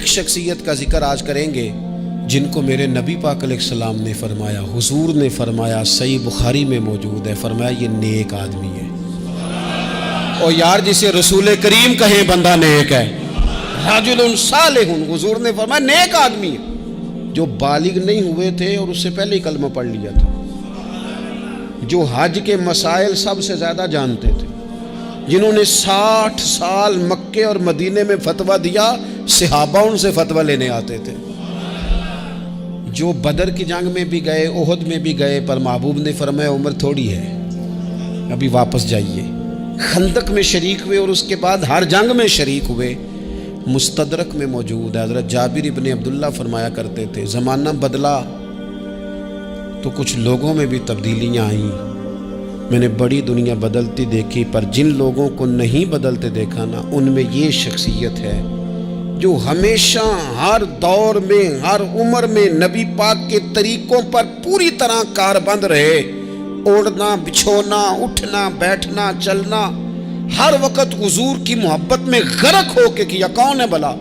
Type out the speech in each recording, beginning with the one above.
شخصیت کا ذکر آج کریں گے جن کو میرے نبی پاک علیہ السلام نے فرمایا، حضور نے فرمایا، صحیح بخاری میں موجود ہے، فرمایا یہ نیک آدمی ہے۔ اور یار جسے رسول کریم کہیں بندہ نیک ہے، رجل صالح، حضور نے فرمایا نیک آدمی ہے، جو بالغ نہیں ہوئے تھے اور اس سے پہلے ہی کلمہ پڑھ لیا تھا، جو حج کے مسائل سب سے زیادہ جانتے تھے، جنہوں نے 60 سال مکے اور مدینے میں فتویٰ دیا، صحابہ ان سے فتویٰ لینے آتے تھے، جو بدر کی جنگ میں بھی گئے، احد میں بھی گئے، پر محبوب نے فرمایا عمر تھوڑی ہے، ابھی واپس جائیے۔ خندق میں شریک ہوئے اور اس کے بعد ہر جنگ میں شریک ہوئے۔ مستدرک میں موجود ہے، حضرت جابر ابن عبداللہ فرمایا کرتے تھے زمانہ بدلا تو کچھ لوگوں میں بھی تبدیلیاں آئیں، میں نے بڑی دنیا بدلتی دیکھی، پر جن لوگوں کو نہیں بدلتے دیکھا نا، ان میں یہ شخصیت ہے جو ہمیشہ ہر دور میں ہر عمر میں نبی پاک کے طریقوں پر پوری طرح کاربند رہے، اوڑھنا بچھونا اٹھنا بیٹھنا چلنا ہر وقت حضور کی محبت میں غرق ہو کے کیا۔ کون ہے بلا؟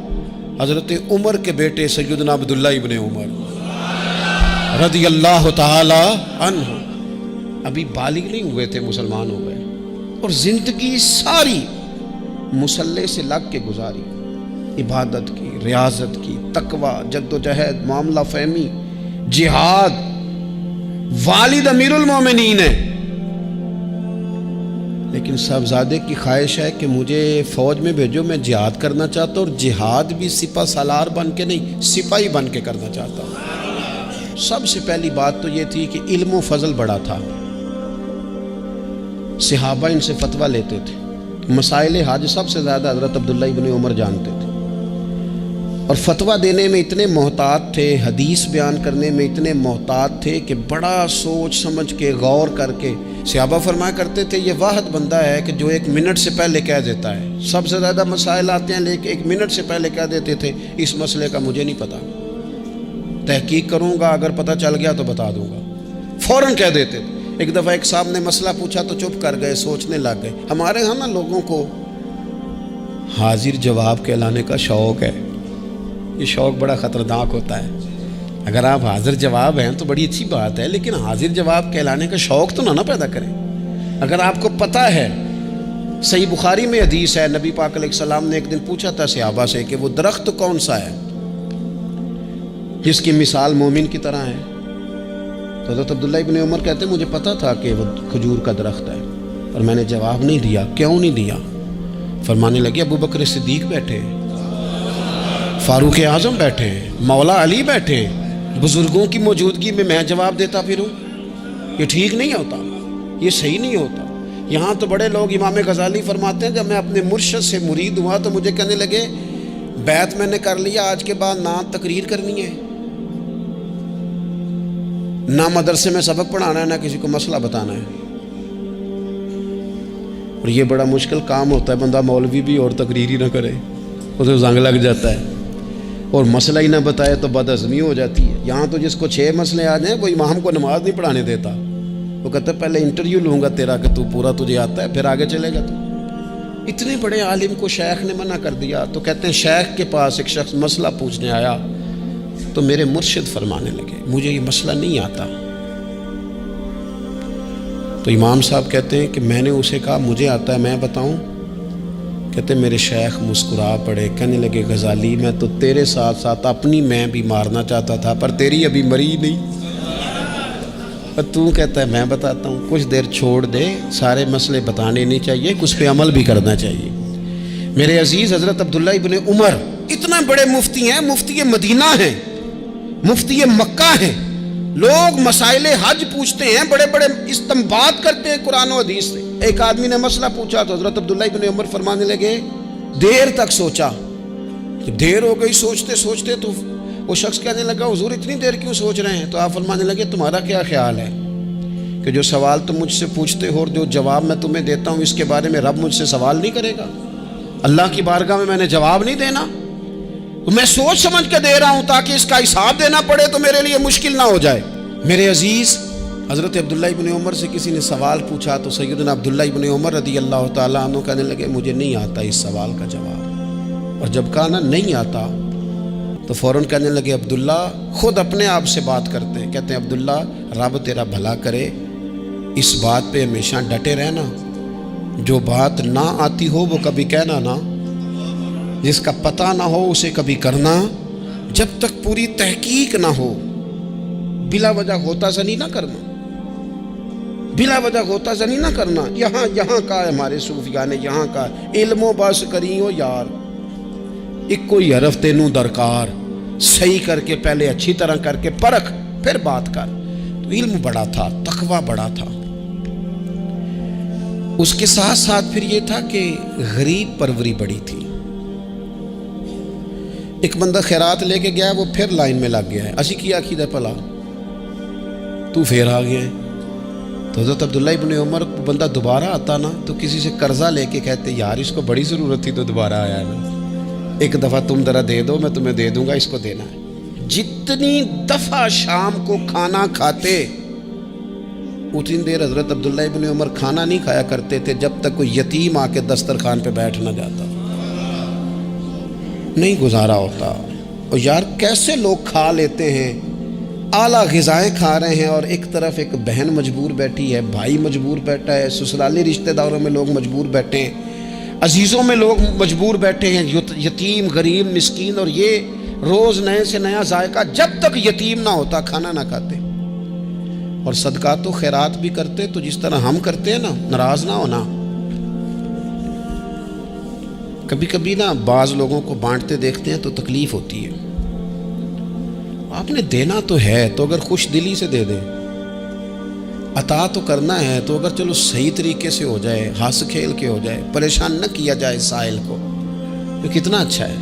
حضرت عمر کے بیٹے سیدنا عبداللہ ابن عمر رضی اللہ تعالی عنہ، ابھی بالغ نہیں ہوئے تھے، مسلمان ہو گئے، اور زندگی ساری مصلی سے لگ کے گزاری، عبادت کی، ریاضت کی، تقوی، جد و جہد، معاملہ فہمی، جہاد۔ والد امیر المومنین ہے، لیکن صاحبزادے کی خواہش ہے کہ مجھے فوج میں بھیجو، میں جہاد کرنا چاہتا ہوں، اور جہاد بھی سپہ سالار بن کے نہیں، سپاہی بن کے کرنا چاہتا ہوں۔ سب سے پہلی بات تو یہ تھی کہ علم و فضل بڑا تھا، صحابہ ان سے فتویٰ لیتے تھے، مسائل حج سب سے زیادہ حضرت عبداللہ ابن عمر جانتے تھے، اور فتویٰ دینے میں اتنے محتاط تھے، حدیث بیان کرنے میں اتنے محتاط تھے کہ بڑا سوچ سمجھ کے غور کر کے۔ صحابہ فرمایا کرتے تھے یہ واحد بندہ ہے کہ جو 1 منٹ سے پہلے کہہ دیتا ہے، سب سے زیادہ مسائل آتے ہیں لیکن 1 منٹ سے پہلے کہہ دیتے تھے اس مسئلے کا مجھے نہیں پتا، تحقیق کروں گا، اگر پتہ چل گیا تو بتا دوں گا، فوراً کہہ دیتے تھے۔ ایک دفعہ ایک صاحب نے مسئلہ پوچھا تو چپ کر گئے، سوچنے لگ گئے۔ ہمارے ہاں نا لوگوں کو حاضر جواب کہلانے کا شوق ہے، یہ شوق بڑا خطرناک ہوتا ہے۔ اگر آپ حاضر جواب ہیں تو بڑی اچھی بات ہے، لیکن حاضر جواب کہلانے کا شوق تو نہ پیدا کریں۔ اگر آپ کو پتہ ہے، صحیح بخاری میں حدیث ہے، نبی پاک علیہ السلام نے ایک دن پوچھا تھا صحابہ سے کہ وہ درخت کون سا ہے جس کی مثال مومن کی طرح ہے؟ تو حضرت عبداللہ ابن عمر کہتے ہیں مجھے پتا تھا کہ وہ کھجور کا درخت ہے، اور میں نے جواب نہیں دیا۔ کیوں نہیں دیا؟ فرمانے لگے ابو بکر صدیق بیٹھے، فاروق اعظم بیٹھے، مولا علی بیٹھے، بزرگوں کی موجودگی میں میں جواب دیتا پھروں، یہ ٹھیک نہیں ہوتا، یہ صحیح نہیں ہوتا۔ یہاں تو بڑے لوگ، امام غزالی فرماتے ہیں جب میں اپنے مرشد سے مرید ہوا تو مجھے کہنے لگے بیعت میں نے کر لیا، آج کے بعد نہ تقریر کرنی ہے، نہ مدرسے میں سبق پڑھانا ہے، نہ کسی کو مسئلہ بتانا ہے۔ اور یہ بڑا مشکل کام ہوتا ہے، بندہ مولوی بھی اور تقریر ہی نہ کرے، اسے زنگ لگ جاتا ہے، اور مسئلہ ہی نہ بتائے تو بدعزمی ہو جاتی ہے۔ یہاں تو جس کو 6 مسئلے آ جائیں وہ امام کو نماز نہیں پڑھانے دیتا، وہ کہتا ہے پہلے انٹرویو لوں گا تیرا کہ تو پورا تجھے آتا ہے، پھر آگے چلے گا۔ تو اتنے بڑے عالم کو شیخ نے منع کر دیا، تو کہتے ہیں شیخ کے پاس ایک شخص مسئلہ پوچھنے آیا تو میرے مرشد فرمانے لگے مجھے یہ مسئلہ نہیں آتا۔ تو امام صاحب کہتے ہیں کہ میں نے اسے کہا مجھے آتا ہے، میں بتاؤں؟ کہتے میرے شیخ مسکرا پڑے، کہنے لگے غزالی میں تو تیرے ساتھ ساتھ اپنی میں بھی مارنا چاہتا تھا، پر تیری ابھی مری نہیں، اور تو کہتا ہے میں بتاتا ہوں۔ کچھ دیر چھوڑ دے، سارے مسئلے بتانے نہیں چاہیے، کچھ پہ عمل بھی کرنا چاہیے۔ میرے عزیز حضرت عبداللہ ابن عمر اتنا بڑے مفتی ہیں، مفتی مدینہ ہیں، مفتی مکہ ہیں، لوگ مسائل حج پوچھتے ہیں، بڑے بڑے استنباط کرتے ہیں قرآن و حدیث سے۔ ایک آدمی نے مسئلہ پوچھا تو حضرت عبداللہ ابن عمر فرمانے لگے دیر تک سوچا، دیر ہو گئی سوچتے سوچتے، تو وہ شخص کہنے لگا حضور اتنی دیر کیوں سوچ رہے ہیں؟ تو آپ فرمانے لگے تمہارا کیا خیال ہے کہ جو سوال تم مجھ سے پوچھتے ہو اور جو جواب میں تمہیں دیتا ہوں اس کے بارے میں رب مجھ سے سوال نہیں کرے گا؟ اللہ کی بارگاہ میں نے جواب نہیں دینا، میں سوچ سمجھ کے دے رہا ہوں تاکہ اس کا حساب دینا پڑے تو میرے لیے مشکل نہ ہو جائے۔ میرے عزیز حضرت عبداللہ ابن عمر سے کسی نے سوال پوچھا تو سیدنا عبداللہ ابن عمر رضی اللہ تعالیٰ عنہ کہنے لگے مجھے نہیں آتا اس سوال کا جواب، اور جب کہا نا نہیں آتا تو فوراً کہنے لگے عبداللہ، خود اپنے آپ سے بات کرتے ہیں، کہتے ہیں عبداللہ رب تیرا بھلا کرے، اس بات پہ ہمیشہ ڈٹے رہنا، جو بات نہ آتی ہو وہ کبھی کہنا نہ، جس کا پتہ نہ ہو اسے کبھی کرنا، جب تک پوری تحقیق نہ ہو بلا وجہ غوطہ زنی نہ کرنا، بلا وجہ غوطہ زنی نہ کرنا۔ یہاں کا ہے ہمارے صوفیاء نے، یہاں کا علم و بس کریو یار، ایک کوئی حرف تینوں درکار، صحیح کر کے پہلے اچھی طرح کر کے پرکھ پھر بات کر۔ تو علم بڑا تھا، تقوی بڑا تھا۔ اس کے ساتھ ساتھ پھر یہ تھا کہ غریب پروری بڑی تھی۔ ایک بندہ خیرات لے کے گیا، وہ پھر لائن میں لگ گیا ہے، اسی کیا عقیدہ پلا تو پھر آ گیا ہے۔ تو حضرت عبداللہ ابن عمر کو بندہ دوبارہ آتا نا تو کسی سے قرضہ لے کے کہتے یار اس کو بڑی ضرورت تھی تو دوبارہ آیا ہے نا، ایک دفعہ تم ذرا دے دو، میں تمہیں دے دوں گا، اس کو دینا ہے۔ جتنی دفعہ شام کو کھانا کھاتے اتنی دیر حضرت عبداللہ ابن عمر کھانا نہیں کھایا کرتے تھے جب تک کوئی یتیم آ کے دسترخوان پہ بیٹھ نہ جاتا، نہیں گزارا ہوتا۔ اور یار کیسے لوگ کھا لیتے ہیں، اعلیٰ غذائیں کھا رہے ہیں، اور ایک طرف ایک بہن مجبور بیٹھی ہے، بھائی مجبور بیٹھا ہے، سسرالی رشتہ داروں میں لوگ مجبور بیٹھے ہیں، عزیزوں میں لوگ مجبور بیٹھے ہیں، یتیم غریب مسکین، اور یہ روز نئے سے نیا ذائقہ، جب تک یتیم نہ ہوتا کھانا نہ کھاتے۔ اور صدقات و خیرات بھی کرتے تو جس طرح ہم کرتے ہیں نا، ناراض نہ ہونا۔ کبھی کبھی نا بعض لوگوں کو بانٹتے دیکھتے ہیں تو تکلیف ہوتی ہے، آپ نے دینا تو ہے تو اگر خوش دلی سے دے دیں، عطا تو کرنا ہے تو اگر چلو صحیح طریقے سے ہو جائے، ہنس کھیل کے ہو جائے، پریشان نہ کیا جائے سائل کو، تو کتنا اچھا ہے۔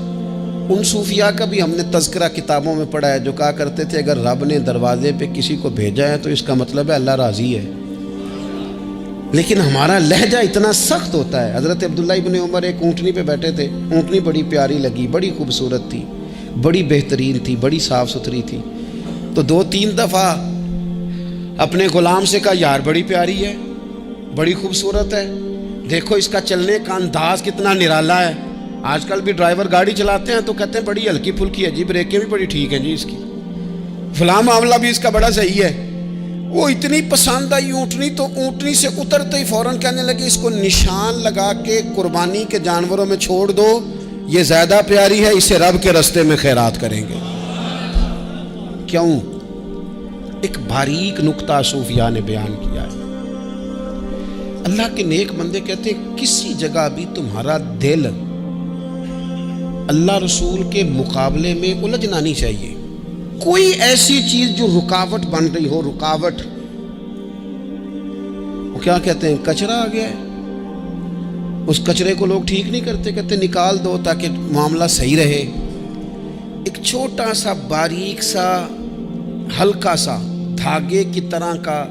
ان صوفیاء کا بھی ہم نے تذکرہ کتابوں میں پڑھا ہے جو کہا کرتے تھے اگر رب نے دروازے پہ کسی کو بھیجا ہے تو اس کا مطلب ہے اللہ راضی ہے۔ لیکن ہمارا لہجہ اتنا سخت ہوتا ہے۔ حضرت عبداللہ ابن عمر ایک اونٹنی پہ بیٹھے تھے، اونٹنی بڑی پیاری لگی، بڑی خوبصورت تھی، بڑی بہترین تھی، بڑی صاف ستھری تھی، تو 2-3 دفعہ اپنے غلام سے کہا یار بڑی پیاری ہے، بڑی خوبصورت ہے، دیکھو اس کا چلنے کا انداز کتنا نرالا ہے۔ آج کل بھی ڈرائیور گاڑی چلاتے ہیں تو کہتے ہیں بڑی ہلکی پھلکی ہے جی، بریکیں بھی بڑی ٹھیک ہیں جی اس کی، فلاں معاملہ بھی اس کا بڑا صحیح ہے۔ وہ اتنی پسند آئی اونٹنی تو اونٹنی سے اترتے ہی فوراً کہنے لگے اس کو نشان لگا کے قربانی کے جانوروں میں چھوڑ دو، یہ زیادہ پیاری ہے، اسے رب کے رستے میں خیرات کریں گے۔ کیوں؟ ایک باریک نکتہ صوفیاء نے بیان کیا ہے۔ اللہ کے نیک بندے کہتے ہیں کسی جگہ بھی تمہارا دل اللہ رسول کے مقابلے میں الجھنا نہیں چاہیے۔ کوئی ایسی چیز جو رکاوٹ بن رہی ہو، رکاوٹ، وہ کیا کہتے ہیں کچرا آ گیا ہے، اس کچرے کو لوگ ٹھیک نہیں کرتے، کہتے نکال دو تاکہ معاملہ صحیح رہے۔ ایک چھوٹا سا باریک سا ہلکا سا دھاگے کی طرح کا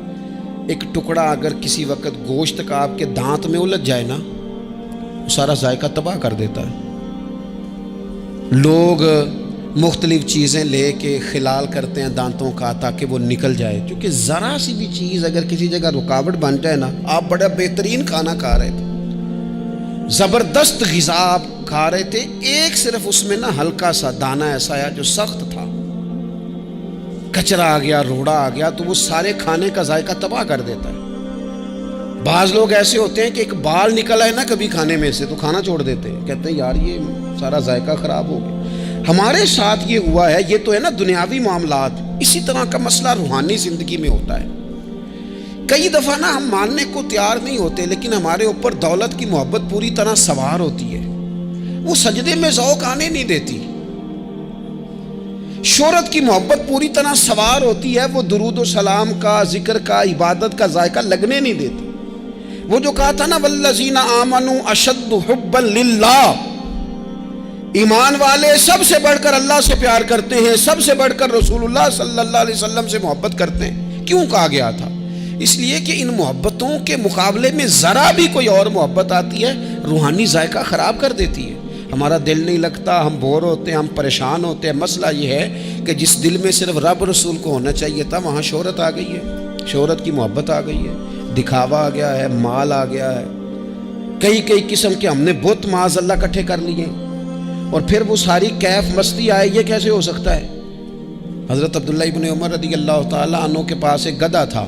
ایک ٹکڑا اگر کسی وقت گوشت کا آپ کے دانت میں الجھ جائے نا، سارا ذائقہ تباہ کر دیتا ہے۔ لوگ مختلف چیزیں لے کے خلال کرتے ہیں دانتوں کا تاکہ وہ نکل جائے، کیونکہ ذرا سی بھی چیز اگر کسی جگہ رکاوٹ بن جائے نا، آپ بڑا بہترین کھانا کھا رہے تھے، زبردست غذا آپ کھا رہے تھے، ایک صرف اس میں نا ہلکا سا دانہ ایسا ہے جو سخت تھا، کچرا آ گیا، روڑا آ گیا، تو وہ سارے کھانے کا ذائقہ تباہ کر دیتا ہے۔ بعض لوگ ایسے ہوتے ہیں کہ ایک بال نکل آئے نا کبھی کھانے میں سے تو کھانا چھوڑ دیتے ہیں، کہتے ہیں یار یہ سارا ذائقہ خراب ہو گیا۔ ہمارے ساتھ یہ ہوا ہے، یہ تو ہے نا دنیاوی معاملات، اسی طرح کا مسئلہ روحانی زندگی میں ہوتا ہے۔ کئی دفعہ نا ہم ماننے کو تیار نہیں ہوتے، لیکن ہمارے اوپر دولت کی محبت پوری طرح سوار ہوتی ہے، وہ سجدے میں ذوق آنے نہیں دیتی۔ شہرت کی محبت پوری طرح سوار ہوتی ہے، وہ درود و سلام کا، ذکر کا، عبادت کا ذائقہ لگنے نہیں دیتی۔ وہ جو کہا تھا نا والذین آمنوا اشد حبا للہ، ایمان والے سب سے بڑھ کر اللہ سے پیار کرتے ہیں، سب سے بڑھ کر رسول اللہ صلی اللہ علیہ وسلم سے محبت کرتے ہیں۔ کیوں کہا گیا تھا؟ اس لیے کہ ان محبتوں کے مقابلے میں ذرا بھی کوئی اور محبت آتی ہے روحانی ذائقہ خراب کر دیتی ہے، ہمارا دل نہیں لگتا، ہم بور ہوتے ہیں، ہم پریشان ہوتے ہیں۔ مسئلہ یہ ہے کہ جس دل میں صرف رب رسول کو ہونا چاہیے تھا وہاں شہرت آ گئی ہے، شہرت کی محبت آ گئی ہے، دکھاوا آ گیا ہے، مال آ گیا ہے، کئی قسم کے ہم نے بت معاذ اللہ اکٹھے کر لیے، اور پھر وہ ساری کیف مستی آئے، یہ کیسے ہو سکتا ہے؟ حضرت عبداللہ ابن عمر رضی اللہ تعالیٰ عنہ کے پاس ایک گدھا تھا.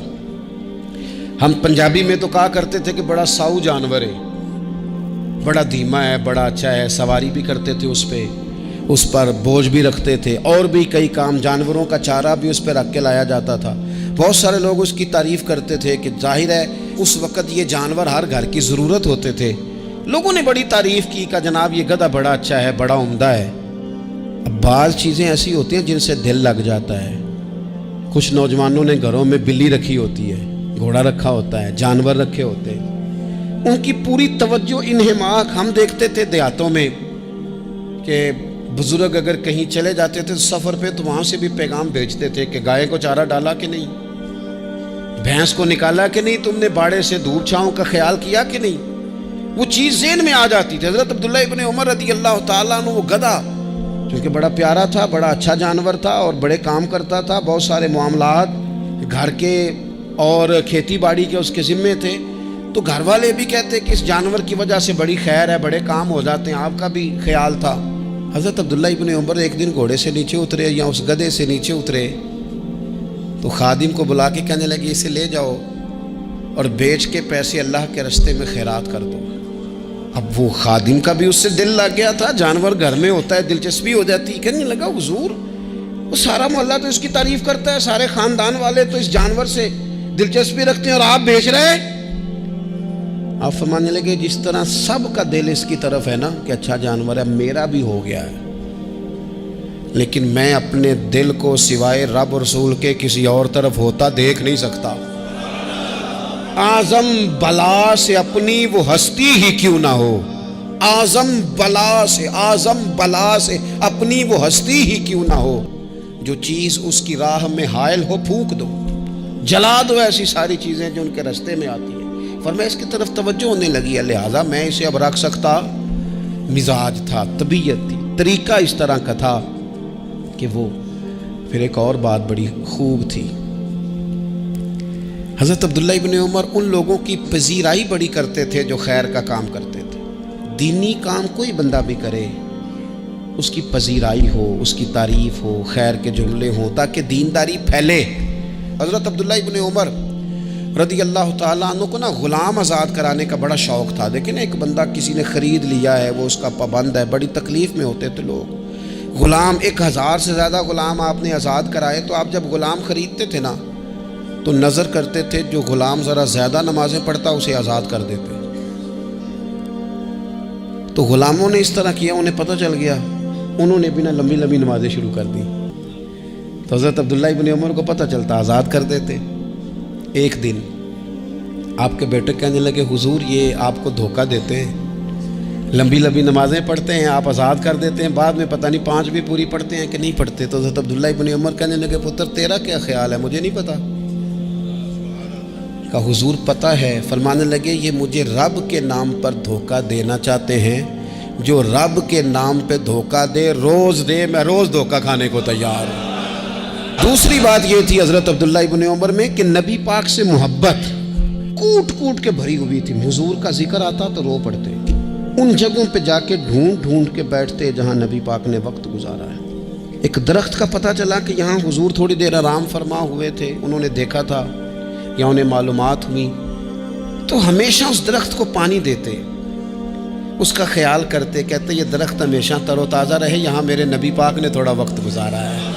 ہم پنجابی میں تو کہا کرتے تھے کہ بڑا ساؤ جانور ہے، بڑا دھیما ہے، بڑا اچھا ہے، سواری بھی کرتے تھے اس پہ، اس پر بوجھ بھی رکھتے تھے، اور بھی کئی کام، جانوروں کا چارہ بھی اس پہ رکھ کے لایا جاتا تھا. بہت سارے لوگ اس کی تعریف کرتے تھے کہ ظاہر ہے اس وقت یہ جانور ہر گھر کی ضرورت ہوتے تھے. لوگوں نے بڑی تعریف کی کہ جناب یہ گدھا بڑا اچھا ہے، بڑا عمدہ ہے. اب بعض چیزیں ایسی ہوتی ہیں جن سے دل لگ جاتا ہے. کچھ نوجوانوں نے گھروں میں بلی رکھی ہوتی ہے، گھوڑا رکھا ہوتا ہے، جانور رکھے ہوتے ہیں، ان کی پوری توجہ انہماک. ہم دیکھتے تھے دیہاتوں میں کہ بزرگ اگر کہیں چلے جاتے تھے سفر پہ تو وہاں سے بھی پیغام بھیجتے تھے کہ گائے کو چارہ ڈالا کہ نہیں، بھینس کو نکالا کہ نہیں، تم نے باڑے سے دھوپ چھاؤں کا خیال کیا کہ نہیں. وہ چیز ذہن میں آ جاتی تھی. حضرت عبداللہ ابن عمر رضی اللہ تعالیٰ عنہ وہ گدھا چونکہ بڑا پیارا تھا، بڑا اچھا جانور تھا اور بڑے کام کرتا تھا، بہت سارے معاملات گھر کے اور کھیتی باڑی کے اس کے ذمے تھے، تو گھر والے بھی کہتے کہ اس جانور کی وجہ سے بڑی خیر ہے، بڑے کام ہو جاتے ہیں. آپ کا بھی خیال تھا. حضرت عبداللہ ابن عمر ایک دن گھوڑے سے نیچے اترے یا اس گدھے سے نیچے اترے تو خادم کو بلا کے کہنے لگے اسے لے جاؤ اور بیچ کے پیسے اللہ کے راستے میں خیرات کر دو. اب وہ خادم کا بھی اس سے دل لگ گیا تھا، جانور گھر میں ہوتا ہے دلچسپی ہو جاتی. کہنے لگا حضور وہ سارا محلہ تو اس کی تعریف کرتا ہے، سارے خاندان والے تو اس جانور سے دلچسپی رکھتے ہیں اور آپ بیچ رہے ہیں. آپ فرمانے لگے جس طرح سب کا دل اس کی طرف ہے نا کہ اچھا جانور ہے، میرا بھی ہو گیا ہے، لیکن میں اپنے دل کو سوائے رب اور رسول کے کسی اور طرف ہوتا دیکھ نہیں سکتا. اعظم بلا سے اپنی وہ ہستی ہی کیوں نہ ہو، اعظم بلا سے اپنی وہ ہستی ہی کیوں نہ ہو. جو چیز اس کی راہ میں حائل ہو پھونک دو، جلا دو ایسی ساری چیزیں جو ان کے راستے میں آتی ہیں. فرمایا اس کی طرف توجہ ہونے لگی ہے، لہٰذا میں اسے اب رکھ سکتا. مزاج تھا، طبیعت تھی، طریقہ اس طرح کا تھا کہ وہ. پھر ایک اور بات بڑی خوب تھی، حضرت عبداللہ ابن عمر ان لوگوں کی پذیرائی بڑی کرتے تھے جو خیر کا کام کرتے تھے. دینی کام کوئی بندہ بھی کرے اس کی پذیرائی ہو، اس کی تعریف ہو، خیر کے جملے ہوں تاکہ دینداری پھیلے. حضرت عبداللہ ابن عمر رضی اللہ تعالیٰ عنہ کو نا غلام آزاد کرانے کا بڑا شوق تھا. دیکھیں ایک بندہ کسی نے خرید لیا ہے، وہ اس کا پابند ہے، بڑی تکلیف میں ہوتے تھے لوگ. غلام 1000 سے زیادہ غلام آپ نے آزاد کرائے، تو آپ جب غلام خریدتے تھے نا تو نظر کرتے تھے جو غلام ذرا زیادہ نمازیں پڑھتا اسے آزاد کر دیتے. تو غلاموں نے اس طرح کیا، انہیں پتہ چل گیا، انہوں نے بھی نا لمبی لمبی نمازیں شروع کر دی. تو حضرت عبداللہ ابن عمر کو پتہ چلتا، آزاد کر دیتے. ایک دن آپ کے بیٹے کہنے لگے حضور یہ آپ کو دھوکہ دیتے ہیں، لمبی لمبی نمازیں پڑھتے ہیں، آپ آزاد کر دیتے ہیں، بعد میں پتہ نہیں 5 بھی پوری پڑھتے ہیں کہ نہیں پڑھتے. تو حضرت عبداللہ ابن عمر کہنے لگے پتر تیرا کیا خیال ہے، مجھے نہیں پتہ. کہا حضور پتہ ہے. فرمانے لگے یہ مجھے رب کے نام پر دھوکہ دینا چاہتے ہیں، جو رب کے نام پہ دھوکہ دے روز دے، میں روز دھوکہ کھانے کو تیار ہوں. دوسری بات یہ تھی حضرت عبداللہ ابن عمر میں کہ نبی پاک سے محبت کوٹ کوٹ کے بھری ہوئی تھی. حضور کا ذکر آتا تو رو پڑتے، ان جگہوں پہ جا کے ڈھونڈ ڈھونڈ کے بیٹھتے جہاں نبی پاک نے وقت گزارا ہے. ایک درخت کا پتہ چلا کہ یہاں حضور تھوڑی دیر آرام فرما ہوئے تھے، انہوں نے دیکھا تھا یا انہیں معلومات ہوئی، تو ہمیشہ اس درخت کو پانی دیتے، اس کا خیال کرتے، کہتے یہ درخت ہمیشہ تر و تازہ رہے، یہاں میرے نبی پاک نے تھوڑا وقت گزارا ہے.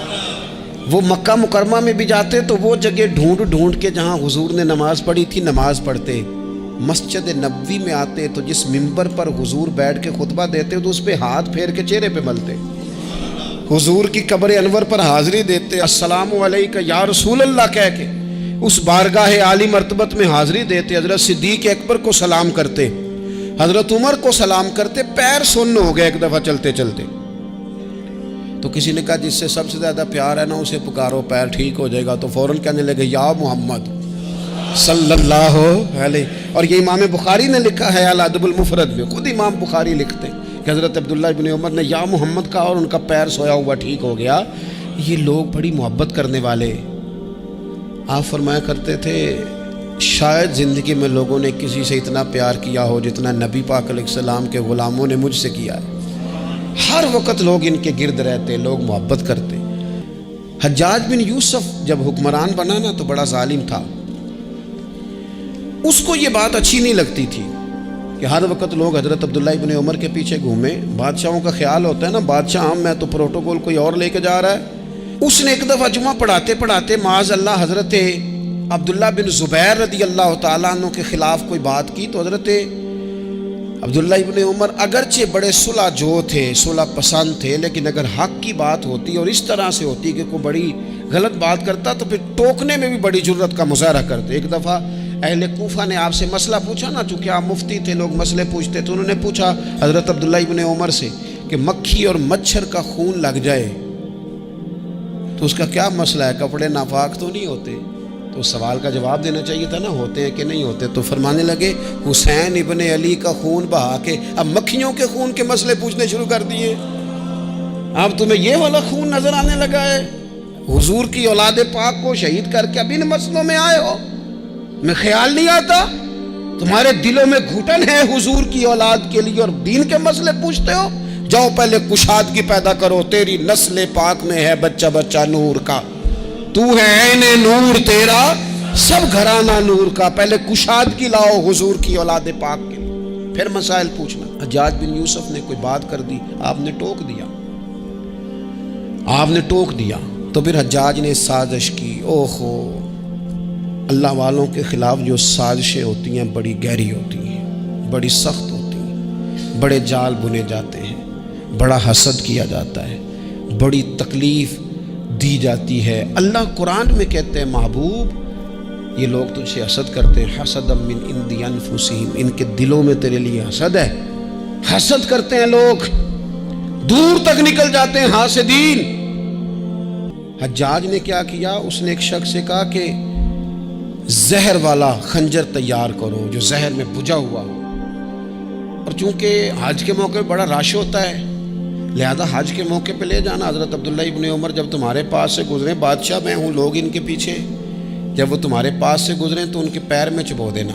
وہ مکہ مکرمہ میں بھی جاتے تو وہ جگہ ڈھونڈ ڈھونڈ کے جہاں حضور نے نماز پڑھی تھی نماز پڑھتے. مسجد نبوی میں آتے تو جس ممبر پر حضور بیٹھ کے خطبہ دیتے تو اس پہ ہاتھ پھیر کے چہرے پہ ملتے. حضور کی قبر انور پر حاضری دیتے، السلام علیکہ یا رسول اللہ کہہ کے اس بارگاہ عالی مرتبت میں حاضری دیتے. حضرت صدیق اکبر کو سلام کرتے، حضرت عمر کو سلام کرتے. پیر سن ہو گئے ایک دفعہ چلتے چلتے، تو کسی نے کہا جس سے سب سے زیادہ پیار ہے نا اسے پکارو، پیر ٹھیک ہو جائے گا. تو فوراً کہنے لگے یا محمد صلی اللہ علیہ. اور یہ امام بخاری نے لکھا ہے الادب المفرد میں، خود امام بخاری لکھتے ہیں کہ حضرت عبداللہ ابن عمر نے یا محمد کہا اور ان کا پیر سویا ہوا ٹھیک ہو گیا. یہ لوگ بڑی محبت کرنے والے. آپ فرمایا کرتے تھے شاید زندگی میں لوگوں نے کسی سے اتنا پیار کیا ہو جتنا نبی پاک علیہ السلام کے غلاموں نے مجھ سے کیا ہے. ہر وقت لوگ ان کے گرد رہتے، لوگ محبت کرتے۔ حجاج بن یوسف جب حکمران بنا نا تو بڑا ظالم تھا، اس کو یہ بات اچھی نہیں لگتی تھی کہ ہر وقت لوگ حضرت عبداللہ ابن عمر کے پیچھے گھومیں۔ بادشاہوں کا خیال ہوتا ہے نا، بادشاہ میں تو پروٹوکول کوئی اور لے کے جا رہا ہے۔ اس نے ایک دفعہ جمعہ پڑھاتے پڑھاتے معاذ اللہ حضرت عبداللہ بن زبیر رضی اللہ تعالیٰ عنہ کے خلاف کوئی بات کی، تو حضرت عبداللہ ابن عمر اگرچہ بڑے صلح جو تھے، صلح پسند تھے، لیکن اگر حق کی بات ہوتی اور اس طرح سے ہوتی کہ کوئی بڑی غلط بات کرتا تو پھر ٹوکنے میں بھی بڑی جرت کا مظاہرہ کرتے۔ ایک دفعہ اہل کوفہ نے آپ سے مسئلہ پوچھا نا، چونکہ آپ مفتی تھے، لوگ مسئلے پوچھتے تھے، انہوں نے پوچھا حضرت عبداللہ ابن عمر سے کہ مکھی اور مچھر کا خون لگ جائے تو اس کا کیا مسئلہ ہے، کپڑے ناپاک تو نہیں ہوتے؟ تو اس سوال کا جواب دینا چاہیے تھا نا، ہوتے ہیں کہ نہیں ہوتے؟ تو فرمانے لگے حسین ابن علی کا خون بہا کے اب مکھیوں کے خون کے مسئلے پوچھنے شروع کر دیے۔ اب تمہیں یہ والا خون نظر آنے لگا ہے؟ حضور کی اولاد پاک کو شہید کر کے اب ان مسئلوں میں آئے ہو؟ میں خیال نہیں آتا تمہارے دلوں میں گھٹن ہے حضور کی اولاد کے لیے اور دین کے مسئلے پوچھتے ہو؟ جاؤ پہلے کشادگی پیدا کرو، تیری نسل پاک میں ہے بچہ بچہ نور کا، تو ہے عین نور، تیرا سب گھرانہ نور کا، پہلے کشادگی لاؤ حضور کی اولاد پاک کے لیے، پھر مسائل پوچھنا۔ حجاج بن یوسف نے کوئی بات کر دی، آپ نے ٹوک دیا، آپ نے ٹوک دیا، تو پھر حجاج نے سازش کی۔ اوہو، اللہ والوں کے خلاف جو سازشیں ہوتی ہیں بڑی گہری ہوتی ہیں، بڑی سخت ہوتی ہیں، بڑے جال بنے جاتے ہیں، بڑا حسد کیا جاتا ہے، بڑی تکلیف دی جاتی ہے۔ اللہ قرآن میں کہتے ہیں محبوب یہ لوگ تجھ سے حسد کرتے ہیں، حسد من عند انفسہم، ان کے دلوں میں تیرے لیے حسد ہے، حسد کرتے ہیں لوگ، دور تک نکل جاتے ہیں حاسدین۔ حجاج نے کیا کیا؟ اس نے ایک شخص سے کہا کہ زہر والا خنجر تیار کرو جو زہر میں بجھا ہوا ہو، اور چونکہ حج کے موقع پہ بڑا رش ہوتا ہے لہذا حج کے موقع پہ لے جانا۔ حضرت عبداللہ ابن عمر جب تمہارے پاس سے گزریں، بادشاہ میں ہوں، لوگ ان کے پیچھے، جب وہ تمہارے پاس سے گزریں تو ان کے پیر میں چبو دینا۔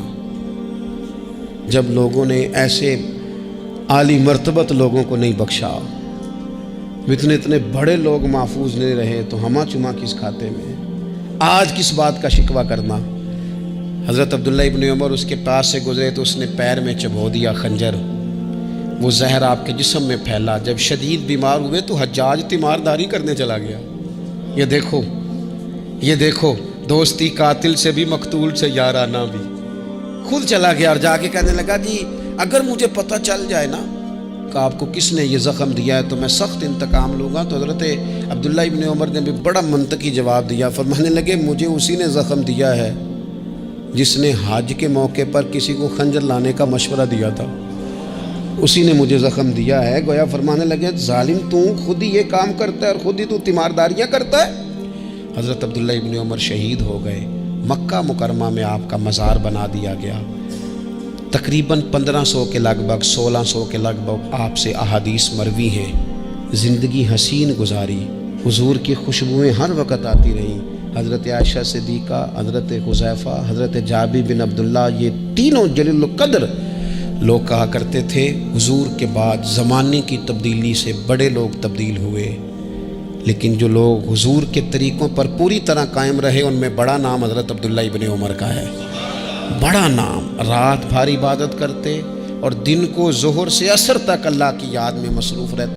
جب لوگوں نے ایسے عالی مرتبت لوگوں کو نہیں بخشا، اتنے بڑے لوگ محفوظ نہیں رہے، تو ہما چما کس کھاتے میں؟ آج کس بات کا شکوہ کرنا؟ حضرت عبداللہ ابن عمر اس کے پاس سے گزرے تو اس نے پیر میں چبو دیا خنجر، وہ زہر آپ کے جسم میں پھیلا۔ جب شدید بیمار ہوئے تو حجاج تیمارداری کرنے چلا گیا۔ یہ دیکھو، یہ دیکھو، دوستی قاتل سے بھی مقتول سے یارانہ بھی، خود چلا گیا اور جا کے کہنے لگا جی اگر مجھے پتہ چل جائے نا کہ آپ کو کس نے یہ زخم دیا ہے تو میں سخت انتقام لوں گا۔ تو حضرت عبداللہ ابن عمر نے بھی بڑا منطقی جواب دیا، فرمانے لگے مجھے اسی نے زخم دیا ہے جس نے حج کے موقع پر کسی کو خنجر لانے کا مشورہ دیا تھا، اسی نے مجھے زخم دیا ہے۔ گویا فرمانے لگے ظالم، تو خود ہی یہ کام کرتا ہے اور خود ہی تو تیمارداریاں کرتا ہے۔ حضرت عبداللہ ابن عمر شہید ہو گئے، مکہ مکرمہ میں آپ کا مزار بنا دیا گیا۔ تقریباً 1500 کے لگ بھگ 1600 کے لگ بھگ آپ سے احادیث مروی ہیں۔ زندگی حسین گزاری، حضور کی خوشبوئیں ہر وقت آتی رہیں۔ حضرت عائشہ صدیقہ، حضرت حذیفہ، حضرت جابر بن عبداللہ، یہ تینوں جلیل القدر لوگ کہا کرتے تھے حضور کے بعد زمانے کی تبدیلی سے بڑے لوگ تبدیل ہوئے، لیکن جو لوگ حضور کے طریقوں پر پوری طرح قائم رہے ان میں بڑا نام حضرت عبداللہ ابن عمر کا ہے، بڑا نام۔ رات بھر عبادت کرتے اور دن کو ظہر سے عصر تک اللہ کی یاد میں مصروف رہتے۔